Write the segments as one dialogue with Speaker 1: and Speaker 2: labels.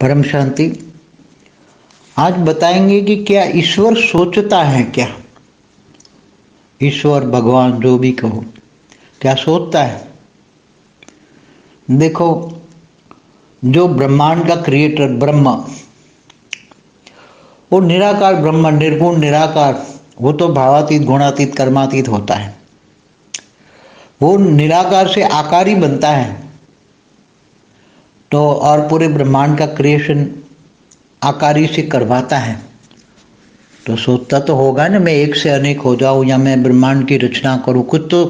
Speaker 1: परम शांति। आज बताएंगे कि क्या ईश्वर सोचता है? क्या ईश्वर भगवान जो भी कहो, क्या सोचता है? देखो, जो ब्रह्मांड का क्रिएटर ब्रह्मा, वो निराकार ब्रह्म, निर्गुण निराकार, वो तो भावातीत गुणातीत कर्मातीत होता है। वो निराकार से आकारी बनता है तो और पूरे ब्रह्मांड का क्रिएशन आकारी से करवाता है, तो सोचता तो होगा ना, मैं एक से अनेक हो जाऊं या मैं ब्रह्मांड की रचना करूं, कुछ तो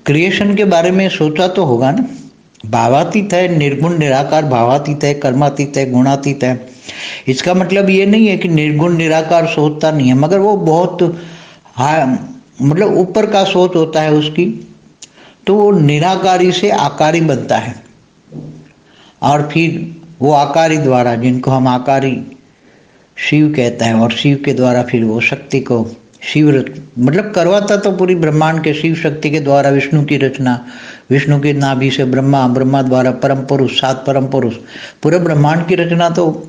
Speaker 1: क्रिएशन के बारे में सोचा तो होगा ना। भावातीत है, निर्गुण निराकार भावातीत है, कर्मातीत है, गुणातीत है। इसका मतलब ये नहीं है कि निर्गुण निराकार सोचता नहीं है, मगर वो बहुत मतलब ऊपर का सोच होता है उसकी, तो वो निराकारी से आकारी बनता है और फिर वो आकारी द्वारा, जिनको हम आकारी शिव कहता है, और शिव के द्वारा फिर वो शक्ति को शिव मतलब करवाता तो पूरी ब्रह्मांड के शिव शक्ति के द्वारा विष्णु की रचना, विष्णु के नाभि से ब्रह्मा, ब्रह्मा द्वारा परम पुरुष, 7 परम पुरुष, पूरे ब्रह्मांड की रचना तो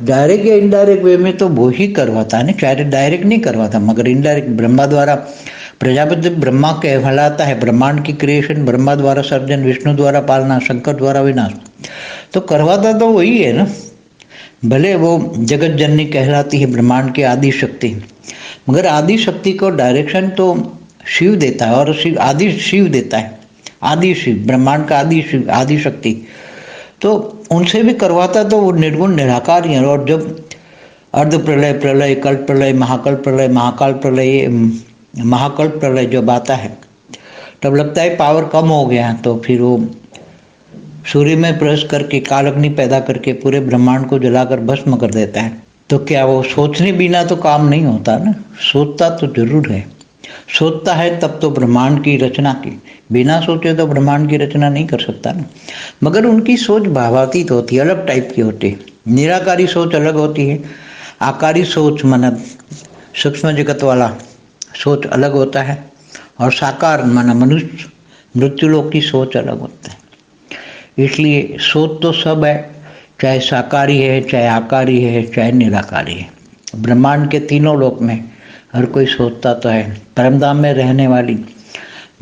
Speaker 1: डायरेक्ट या इनडायरेक्ट वे में तो वो ही करवाता है ना। चाहे डायरेक्ट नहीं करवाता, मगर इनडायरेक्ट ब्रह्मा द्वारा प्रजापति ब्रह्मा कहलाता है। ब्रह्मांड की क्रिएशन ब्रह्मा द्वारा सर्जन, विष्णु द्वारा पालना, शंकर द्वारा विनाश, तो करवाता तो वही है ना। भले वो जगत जननी कहलाती है ब्रह्मांड की आदि शक्ति, मगर आदि शक्ति को डायरेक्शन तो शिव देता है, और शिव आदि शिव देता है, आदि शिव, ब्रह्मांड का आदि शिव, आदि शक्ति, तो उनसे भी करवाता तो वो निर्गुण निराकार ही है। और जब अर्ध प्रलय, प्रलय, कल्प प्रलय, महाकल्प प्रलय, महाकाल प्रलय, महाकल्प प्रलय जब आता है, तब लगता है पावर कम हो गया, तो फिर वो सूर्य में प्रवेश करके काल अग्नि पैदा करके पूरे ब्रह्मांड को जलाकर भस्म कर देता है। तो क्या वो सोचने बिना तो काम नहीं होता ना, सोचता तो जरूर है। सोचता है तब तो ब्रह्मांड की रचना की, बिना सोचे तो ब्रह्मांड की रचना नहीं कर सकता ना। मगर उनकी सोच भावातीत होती है, अलग टाइप की होती है। निराकारी सोच अलग होती है, आकारी सोच मन सूक्ष्म जगत वाला सोच अलग होता है, और साकार मन मनुष्य मृत्युलोक की सोच अलग होता है। इसलिए सोच तो सब है, चाहे साकारी है, चाहे आकारी है, चाहे निराकारी है। ब्रह्मांड के तीनों लोक में हर कोई सोचता तो है। परमधाम में रहने वाली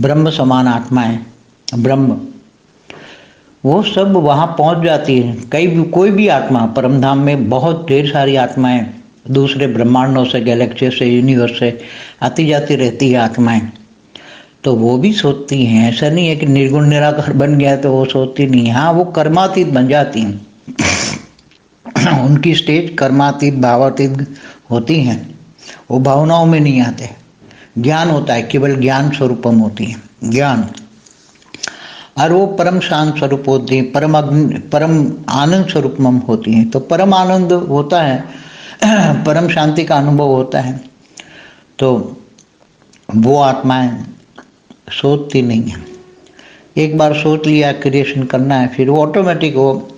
Speaker 1: ब्रह्म समान आत्माएं, ब्रह्म, वो सब वहाँ पहुँच जाती है। कोई भी आत्मा परमधाम में, बहुत ढेर सारी आत्माएं दूसरे ब्रह्मांडों से, गैलेक्सी से, यूनिवर्स से आती जाती रहती है आत्माएं, तो वो भी सोचती हैं। ऐसा नहीं है कि निर्गुण निराकार बन गया तो वो सोचती नहीं। हाँ, वो कर्मातीत बन जाती हैं उनकी स्टेज कर्मातीत भावातीत होती हैं, वो भावनाओं में नहीं आते। ज्ञान होता है, केवल ज्ञान स्वरूपम होती है, ज्ञान, और वो परम शांत स्वरूप होती है, परम आनंद स्वरूपम होती हैं। तो परम आनंद होता है, परम शांति का अनुभव होता है, तो वो आत्माएं सोचती नहीं है। एक बार सोच लिया क्रिएशन करना है, फिर वो ऑटोमेटिक हो।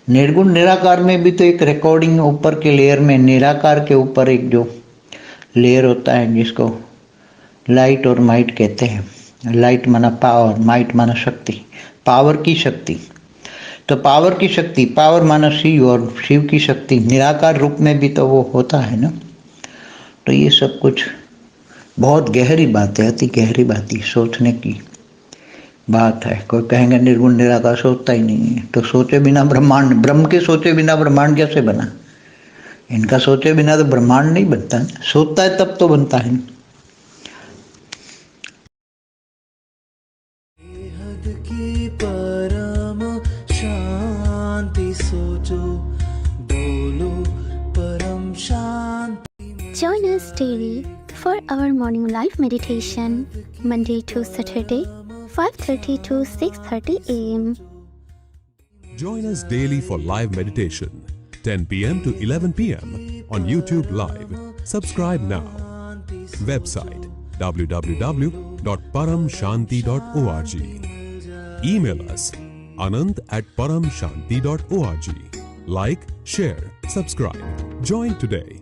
Speaker 1: निर्गुण निराकार में भी तो एक रिकॉर्डिंग ऊपर के लेयर में, निराकार के ऊपर एक जो लेयर होता है जिसको लाइट और माइट कहते हैं। लाइट माना पावर, माइट माना शक्ति, पावर की शक्ति। तो पावर की शक्ति, पावर माना शिव, और शिव की शक्ति निराकार रूप में भी तो वो होता है ना। तो ये सब कुछ बहुत गहरी बात है, अति गहरी बात है, सोचने की बात है। कोई कहेंगे निर्गुण निराकार सोचता ही नहीं है, तो सोचे बिना ब्रह्मांड, ब्रह्म के सोचे बिना ब्रह्मांड कैसे बना? इनका सोचे बिना तो ब्रह्मांड नहीं बनता, सोचता है तब तो बनता है।
Speaker 2: परम शांति सोचो, बोलो परम शांति।
Speaker 3: Join us daily for our morning live meditation, Monday to Saturday, 5:30 to 6:30 a.m.
Speaker 4: Join us daily for live meditation, 10 p.m. to 11 p.m. on YouTube Live. Subscribe now. Website www.paramshanti.org. Email us anand@paramshanti.org. Like, share, subscribe. Join today.